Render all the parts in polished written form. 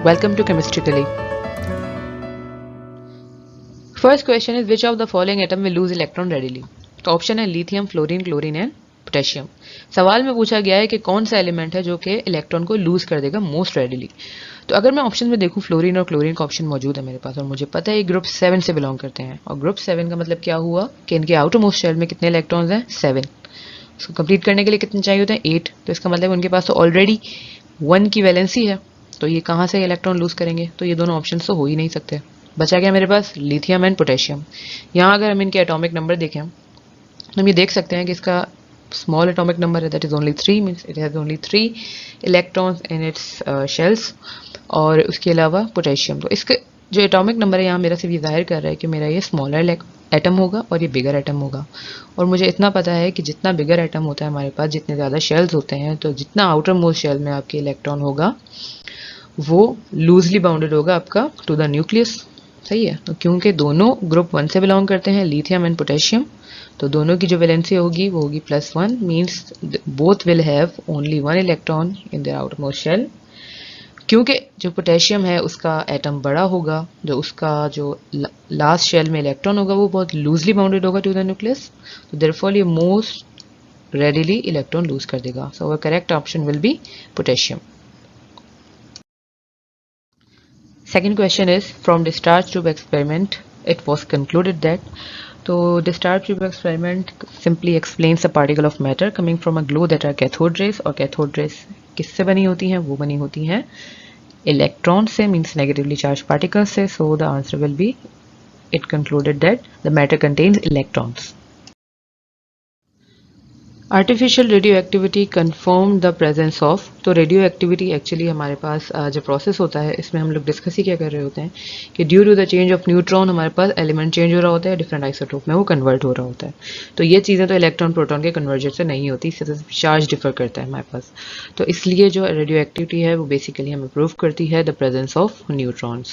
Welcome to Chemistry. First question is which of the following atom will lose electron readily? तो option है lithium, fluorine, chlorine and potassium. सवाल में पूछा गया है कि कौन सा एलिमेंट है जो कि इलेक्ट्रॉन को लूज कर देगा मोस्ट रेडिली। तो अगर मैं ऑप्शन में देखूं फ्लोरीन और क्लोरीन का ऑप्शन मौजूद है मेरे पास और मुझे पता है ये ग्रुप 7 से बिलोंग करते हैं और ग्रुप 7 का मतलब क्या हुआ कि इनके आउटर मोस्ट शेल में कितने इलेक्ट्रॉन्स हैं 7। उसको कंप्लीट करने के लिए कितने चाहिए होते हैं 8। तो इसका मतलब उनके पास तो ऑलरेडी 1 की वैलेंसी है, तो ये कहाँ से इलेक्ट्रॉन लूज करेंगे? तो ये दोनों ऑप्शन तो हो ही नहीं सकते। बचा गया मेरे पास लिथियम एंड पोटेशियम। यहाँ अगर हम इनके एटॉमिक नंबर देखें तो हम ये देख सकते हैं कि इसका स्मॉल एटॉमिक नंबर है that is only 3, means it has only 3 electrons in its shells. और उसके अलावा पोटेशियम, तो इसके जो एटॉमिक नंबर है यहाँ मेरा सिर्फ ये जाहिर कर रहा है कि मेरा ये स्मॉलर एटम होगा और ये बिगर एटम होगा। और मुझे इतना पता है कि जितना बिगर एटम होता है हमारे पास, जितने ज़्यादा शेल्स होते हैं, तो जितना आउटर मोस्ट शेल में आपके इलेक्ट्रॉन होगा वो लूजली बाउंडेड होगा आपका टू द न्यूक्लियस। सही है, तो क्योंकि दोनों ग्रुप 1 से बिलोंग करते हैं लिथियम एंड पोटेशियम, तो दोनों की जो वैलेंसी होगी वो होगी +1, means both will have only 1 electron in their outermost shell. क्योंकि जो पोटेशियम है उसका एटम बड़ा होगा, जो उसका जो लास्ट शेल में इलेक्ट्रॉन होगा वो बहुत लूजली बाउंडेड होगा टू द न्यूक्लियस, तो देयरफॉर ये मोस्ट रेडिली इलेक्ट्रॉन लूज कर देगा। So our correct option will be potassium. Second question is from discharge tube experiment it was concluded that, तो discharge tube experiment simply explains a particle of matter coming from a glow that are cathode rays, और cathode rays किससे बनी होती हैं? वो बनी होती हैं इलेक्ट्रॉन से, मीन्स नेगेटिवली चार्ज पार्टिकल से। So the answer will be it concluded that the matter contains electrons. Artificial radio activity confirm the presence of, तो रेडियो एक्टिविटी एक्चुअली हमारे पास जो प्रोसेस होता है इसमें हम लोग डिस्कस ही क्या कर रहे होते हैं कि due to the change of neutron हमारे पास एलिमेंट चेंज हो रहा होता है, डिफरेंट आइसोटोप में वो कन्वर्ट हो रहा होता है। तो ये चीज़ें तो इलेक्ट्रॉन प्रोटॉन के कन्वर्जन से नहीं होती, इससे चार्ज डिफर करता है हमारे पास। तो इसलिए जो रेडियो एक्टिविटी है वो बेसिकली हमें प्रूव करती है the presence of neutrons.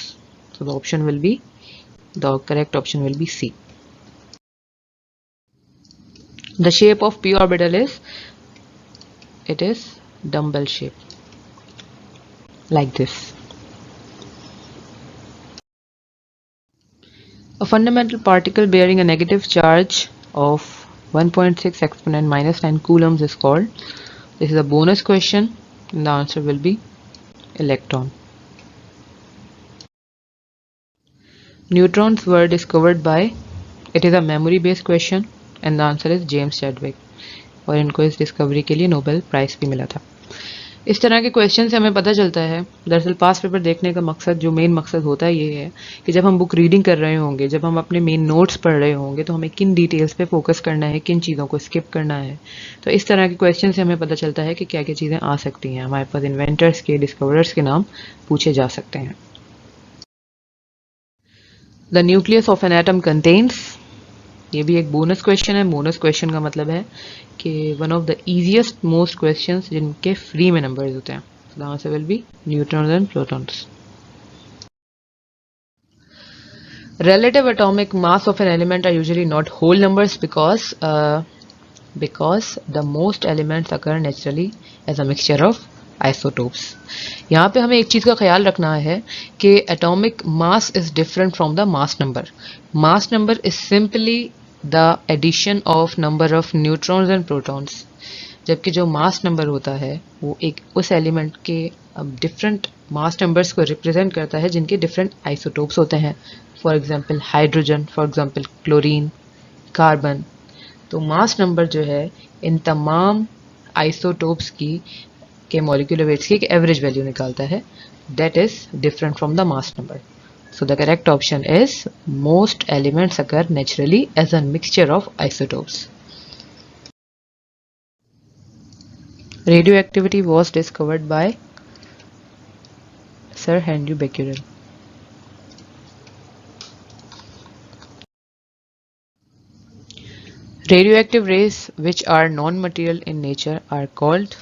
So the option will be, the correct option will be C. The shape of p orbital is, it is dumbbell shape like this. A fundamental particle bearing a negative charge of 1.6 exponent -9 coulombs is called, this is a bonus question and the answer will be electron. Neutrons were discovered by, it is a memory based question and the answer is James Chadwick, और इनको इस discovery के लिए Nobel prize भी मिला था। इस तरह के क्वेश्चन से हमें पता चलता है, दरअसल पास पेपर देखने का मकसद, जो मेन मकसद होता है ये है कि जब हम बुक रीडिंग कर रहे होंगे, जब हम अपने मेन नोट्स पढ़ रहे होंगे, तो हमें किन डिटेल्स पे फोकस करना है, किन चीज़ों को स्किप करना है। तो इस तरह के क्वेश्चन से हमें पता चलता है कि क्या क्या चीज़ें आ सकती हैं। हमारे पास इन्वेंटर्स के, डिस्कवरर्स के नाम पूछे जा सकते हैं। The nucleus of an atom contains, ये भी एक बोनस क्वेश्चन है। बोनस क्वेश्चन का मतलब है कि one of the easiest most questions जिनके फ्री में नंबर्स होते हैं। The answer will be neutrons and protons. Relative atomic mass of an element are usually not whole numbers because the most elements occur naturally as a mixture of isotopes. यहाँ पे हमें एक चीज़ का ख्याल रखना है कि atomic mass is different from the mass number. Mass number is simply the addition of number of neutrons and protons. जबकि जो मास नंबर होता है वो एक उस एलिमेंट के डिफरेंट मास नंबर्स को रिप्रेजेंट करता है जिनके डिफरेंट आइसोटोप्स होते हैं। For example hydrogen, for example chlorine, carbon. तो मास नंबर जो है इन तमाम आइसोटोप्स की के मॉलिक्यूलर वेट्स की एक एवरेज वैल्यू निकालता है, that is different from the mass number. So the correct option is most elements occur naturally as a mixture of isotopes. Radioactivity was discovered by Sir Henry Becquerel. Radioactive rays which are non-material in nature are called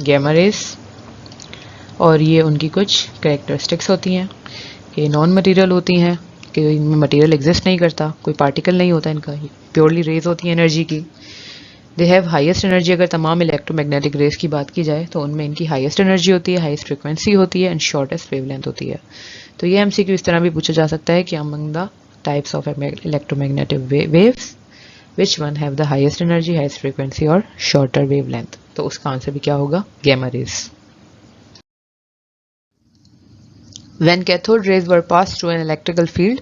gamma rays, और ये उनकी कुछ characteristics होती हैं कि non material होती हैं, कि इनमें मटेरियल एग्जिस्ट नहीं करता, कोई पार्टिकल नहीं होता इनका, प्योरली रेज होती हैं एनर्जी की। They have highest energy. अगर तमाम इलेक्ट्रोमैग्नेटिक रेस की बात की जाए तो उनमें इनकी हाईएस्ट एनर्जी होती है, हाईएस्ट फ्रीक्वेंसी होती है एंड शॉर्टेस्ट वेवलेंथ होती है। तो ये एमसीक्यू इस तरह भी पूछा जा सकता है कि among the types of electromagnetic waves which one have the highest energy, highest frequency और शॉर्टर वेवलेंथ। तो उसका आंसर भी क्या होगा? Gamma rays. When cathode rays were passed through an electrical field,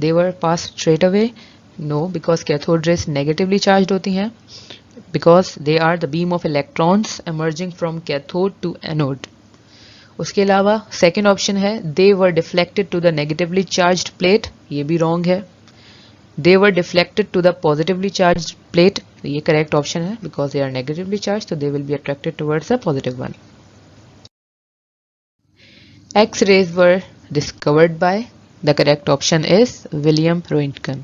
they were passed straight away? No, because cathode rays negatively charged होती हैं, because they are the beam of electrons emerging from cathode to anode. उसके अलावा second option है they were deflected to the negatively charged plate, ये भी wrong है। they were deflected to the positively charged plate, ये correct option है, because they are negatively charged, so they will be attracted towards the positive one. X-rays were discovered by? The correct option is William Roentgen.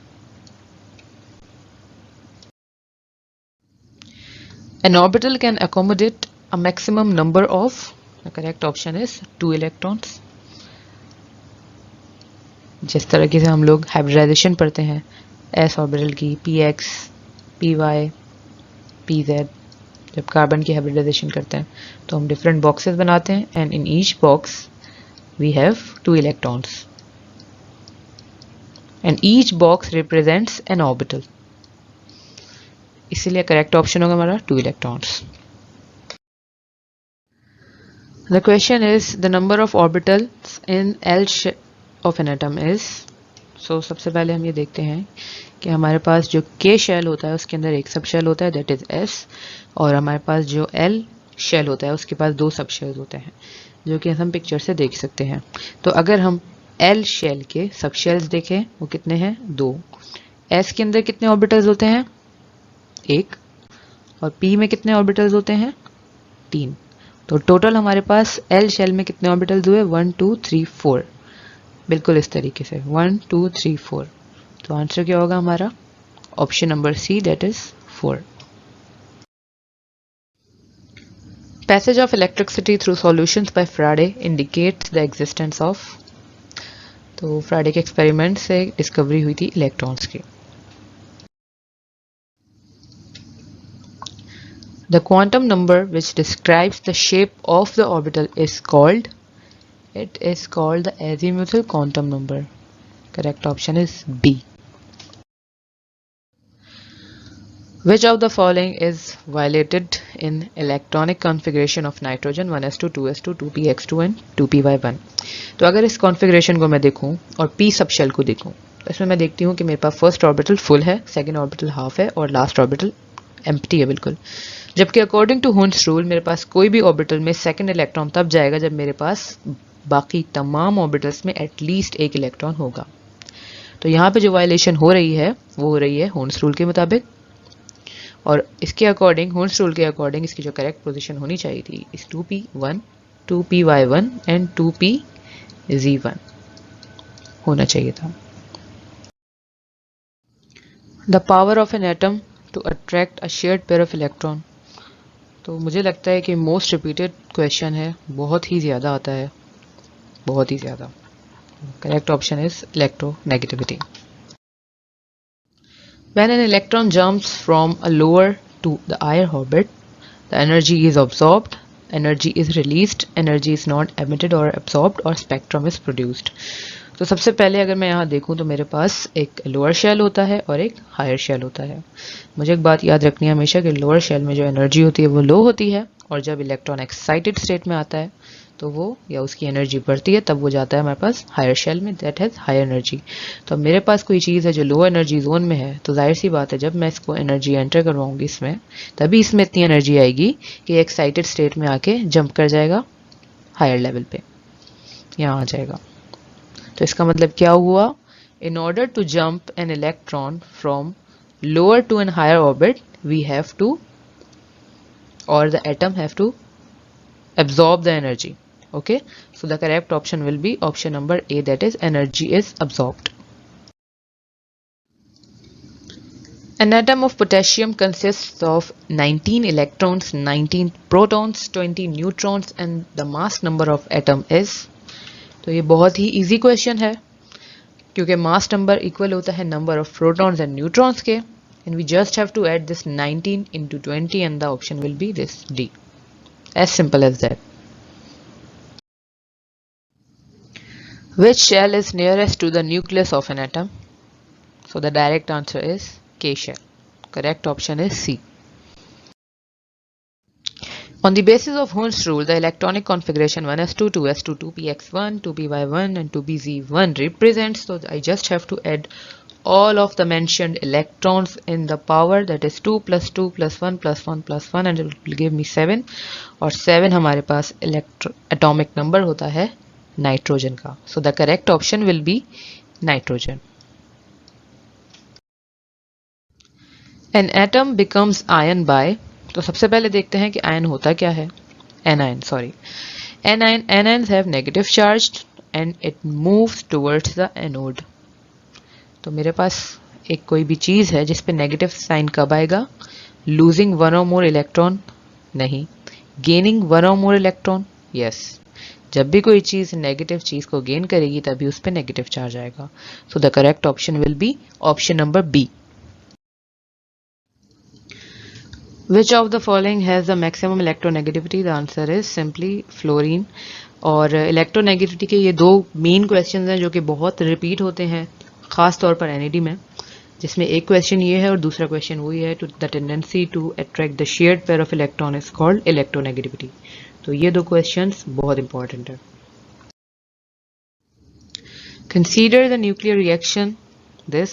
An orbital can accommodate a maximum number of? The correct option is 2 electrons. जिस तरीके से हम लोग hybridisation पढ़ते हैं s orbital की px, py, pz, जब carbon की हाइब्रिडाइजेशन करते हैं तो हम डिफरेंट बॉक्सेस बनाते हैं and in each box we have 2 electrons and each box represents an orbital. इसलिए करेक्ट ऑप्शन होगा हमारा 2 electrons. The question is the number of orbitals in L of an atom is? So सबसे पहले हम ये देखते हैं कि हमारे पास जो K शेल होता है उसके अंदर एक सब शेल होता है that is S, और हमारे पास जो L शेल होता है उसके पास 2 सब शेल्स होते हैं जो कि हम पिक्चर से देख सकते हैं। तो अगर हम L शेल के सब शेल्स देखें वो कितने हैं? 2। S के अंदर कितने ऑर्बिटल्स होते हैं? 1। और P में कितने ऑर्बिटल्स होते हैं? 3। तो टोटल हमारे पास L शेल में कितने ऑर्बिटल्स हुए? 1 2 3 4, बिल्कुल इस तरीके से 1 2 3 4। तो आंसर क्या होगा हमारा? Option number C, that is 4। Passage of electricity through solutions by Faraday indicates the existence of? तो फ्राडे के एक्सपेरिमेंट से डिस्कवरी हुई थी इलेक्ट्रॉन्स की। The quantum number which describes the shape of the orbital is called? It is called the azimuthal quantum number. Correct option is B. Which of the following is violated in electronic configuration of nitrogen 1s2, 2s2, 2px2 and 2py1? तो अगर इस configuration को मैं देखूं और p सब shell को देखूं तो इसमें मैं देखती हूं कि मेरे पास फर्स्ट ऑर्बिटल फुल है, सेकंड ऑर्बिटल हाफ है और लास्ट ऑर्बिटल एम्प्टी है बिल्कुल। जबकि अकॉर्डिंग टू हुन्स रूल मेरे पास कोई भी ऑर्बिटल में सेकंड इलेक्ट्रॉन तब जाएगा जब मेरे पास बाकी तमाम ऑर्बिटल्स में एटलीस्ट एक इलेक्ट्रॉन होगा। तो यहाँ पे जो वायलेशन हो रही है वो हो रही है हुन्स रूल के मुताबिक, और इसके अकॉर्डिंग हुन्स रूल के अकॉर्डिंग इसकी जो करेक्ट पोजीशन होनी चाहिए थी इस 2p1, 2py1 एंड 2pz1 होना चाहिए था। The power of an atom to attract a shared pair of electron. तो मुझे लगता है कि मोस्ट रिपीटेड क्वेश्चन है, बहुत ही ज़्यादा आता है, बहुत ही ज़्यादा। Correct option is electronegativity. When an electron jumps from a lower to the higher orbit, the energy is absorbed, energy is released, energy is not emitted or absorbed, or spectrum is produced. तो सबसे पहले अगर मैं यहाँ देखूँ तो मेरे पास एक लोअर शेल होता है और एक हायर शेल होता है। मुझे एक बात याद रखनी है हमेशा कि लोअर शेल में जो एनर्जी होती है वो लो होती है, और जब इलेक्ट्रॉन एक्साइटेड स्टेट में आता है तो वो या उसकी एनर्जी बढ़ती है तब वो जाता है हमारे पास हायर शेल में, दैट हैज हायर एनर्जी। तो अब मेरे पास कोई चीज़ है जो लो एनर्जी जोन में है तो जाहिर सी बात है जब मैं इसको एनर्जी एंटर करवाऊंगी इसमें तभी इसमें इतनी एनर्जी आएगी कि एक्साइटेड स्टेट में आके जंप कर जाएगा हायर लेवल पे, यहाँ आ जाएगा। तो इसका मतलब क्या हुआ? In order to jump an electron from lower to an higher orbit we have to, or the atom have to absorb the energy. Okay, so the correct option will be option number A, that is energy is absorbed. An atom of potassium consists of 19 electrons, 19 protons, 20 neutrons and the mass number of atom is? तो ये बहुत ही easy question है क्योंकि mass number equal होता है number of protons and neutrons के, and we just have to add this 19 into 20 and the option will be this D. As simple as that. Which shell is nearest to the nucleus of an atom? So the direct answer is K shell. Correct option is C. On the basis of Hund's rule, the electronic configuration 1s2, 2s2, 2px1, 2py1 and 2pz1 represents, so I just have to add all of the mentioned electrons in the power, that is 2 plus 2 plus 1 plus 1 plus 1 and it will give me 7 और 7 हमारे पास atomic number होता है nitrogen का. So the correct option will be nitrogen. An atom becomes ion by, तो सबसे पहले देखते हैं कि आयन होता क्या है. Anions have negative charge and it moves towards the anode. तो मेरे पास एक कोई भी चीज है जिस पे नेगेटिव साइन कब आएगा? लूजिंग वन और मोर इलेक्ट्रॉन नहीं, गेनिंग वन और मोर इलेक्ट्रॉन यस. जब भी कोई चीज नेगेटिव चीज को गेन करेगी तभी उस पे नेगेटिव चार्ज आएगा. So the correct option will be option number B. Which of the following has the maximum electronegativity? The answer is simply fluorine. और इलेक्ट्रोनेगेटिविटी के ये दो मेन क्वेश्चंस हैं जो कि बहुत रिपीट होते हैं खास तौर पर एनईडी में, जिसमें एक क्वेश्चन ये है और दूसरा क्वेश्चन वही है, to the tendency to attract the shared pair of electron is called electronegativity. तो ये दो क्वेश्चंस बहुत इंपॉर्टेंट है. Consider the nuclear reaction this.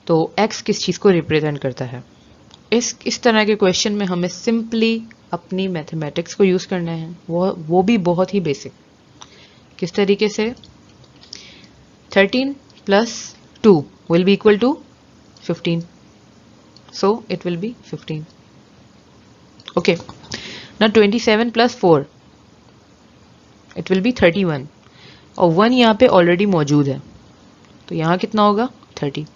तो एक्स किस चीज को रिप्रेजेंट करता है? इस तरह के क्वेश्चन में हमें सिंपली अपनी मैथमेटिक्स को यूज करना है, वो भी बहुत ही बेसिक. किस तरीके से? 13 plus 2 will be equal to 15, so it will be 15. Okay, now 27 plus 4 it will be 31 और 1 यहाँ पे ऑलरेडी मौजूद है तो यहाँ कितना होगा? 30.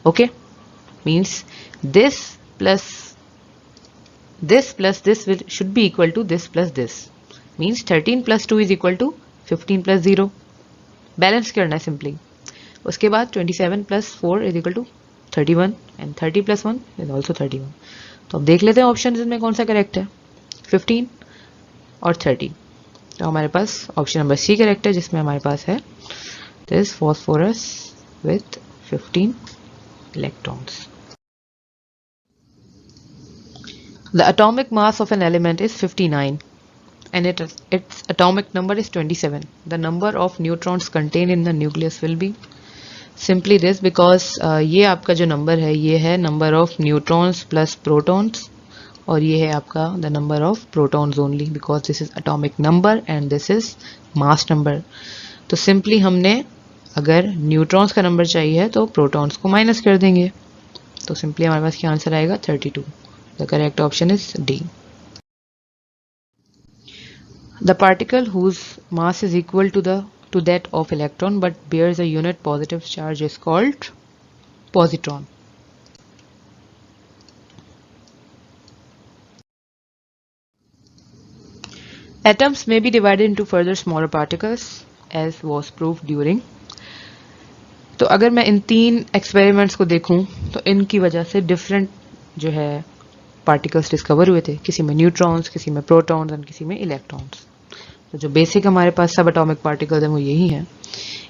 Okay, means this plus this should be equal to this plus this. Means 13 plus 2 is equal to 15 plus 0. Balance करना है सिंपली. उसके बाद 27 plus 4 is equal to 31 and 30 plus 1 is also 31. तो अब देख लेते हैं ऑप्शन में कौन सा करेक्ट है. 15 और 30. तो हमारे पास ऑप्शन नंबर सी करेक्ट है, जिसमें हमारे पास है this phosphorus with 15 electrons. The atomic mass of an element is 59 and its atomic number is 27. The number of neutrons contained in the nucleus will be simply this, because ये आपका जो number है ये है number of neutrons plus protons और ये है आपका the number of protons only, because this is atomic number and this is mass number. तो सिंपली हमने अगर न्यूट्रॉन्स का नंबर चाहिए तो प्रोटॉन्स को माइनस कर देंगे, तो सिंपली हमारे पास क्या आंसर आएगा? 32. The correct option is D. The particle whose mass is equal to that of electron but bears a unit positive charge is called positron. Atoms may be divided into further smaller particles as was proved during. तो अगर मैं इन तीन experiments को देखूं तो इनकी वजह से डिफरेंट जो है पार्टिकल्स डिस्कवर हुए थे, किसी में न्यूट्रॉन्स, किसी में प्रोटॉन्स और किसी में इलेक्ट्रॉन्स. तो जो बेसिक हमारे पास सब एटॉमिक पार्टिकल्स हैं वो यही हैं,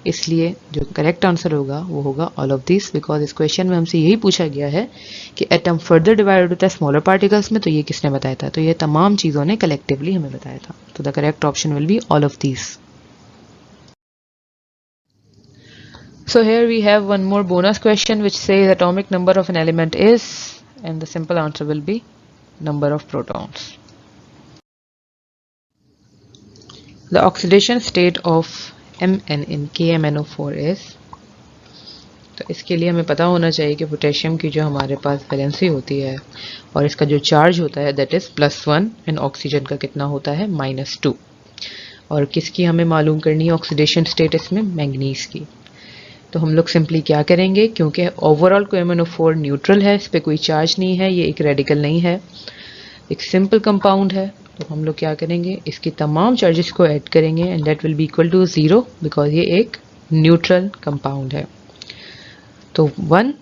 इसलिए जो करेक्ट आंसर होगा वो होगा ऑल ऑफ दिस, बिकॉज इस क्वेश्चन में हमसे यही पूछा गया है कि एटम फर्दर डिवाइड होता है स्मॉलर पार्टिकल्स में, तो ये किसने बताया था? तो ये तमाम चीज़ों ने कलेक्टिवली हमें बताया था. तो the correct option will be all of this. So here we have one more bonus question which says atomic number of an element is, and the simple answer will be number of protons. The oxidation state of Mn in KMnO4 is, तो इसके लिए हमें पता होना चाहिए कि potassium की जो हमारे पास वैलेंसी होती है और इसका जो चार्ज होता है दैट इज +1 एंड ऑक्सीजन का कितना होता है? -2. और किसकी हमें मालूम करनी है ऑक्सीडेशन स्टेट? इसमें मैंगनीज की. तो हम लोग सिंपली क्या करेंगे, क्योंकि ओवरऑल KMnO4 न्यूट्रल है, इस पर कोई चार्ज नहीं है, ये एक रेडिकल नहीं है, एक सिंपल कंपाउंड है, तो हम लोग क्या करेंगे इसकी तमाम चार्जेस को ऐड करेंगे and that will be equal to 0, because ये एक न्यूट्रल कंपाउंड है। तो 1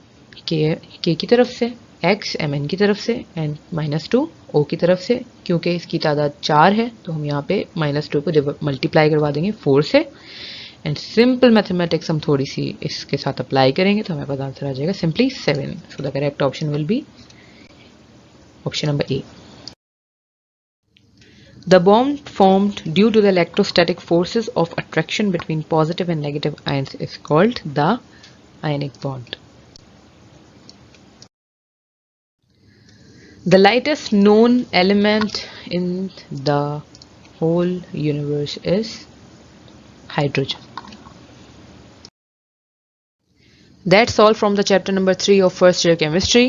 के की तरफ से, x mn की तरफ से एंड -2 o की तरफ से। क्योंकि इसकी तादाद 4 है तो हम यहाँ पे -2 को मल्टीप्लाई करवा देंगे 4 से एंड सिंपल मैथमेटिक्स हम थोड़ी सी इसके साथ अप्लाई करेंगे तो हमारे पास आंसर आ जाएगा simply 7। So the correct option will be option number A. The bond formed due to the electrostatic forces of attraction between positive and negative ions is called the ionic bond. The lightest known element in the whole universe is hydrogen. That's all from the chapter number 3 of first year chemistry.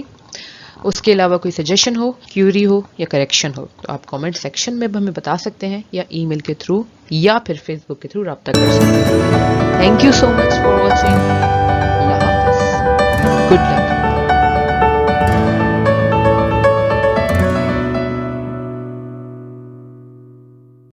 उसके अलावा कोई suggestion हो, Curie हो या correction हो तो आप comment section में हमें बता सकते हैं या ईमेल के थ्रू या फिर फेसबुक के थ्रू रब्ता कर सकते हैं। Thank you so much for watching. अल्लाह हाफिज़। Good luck.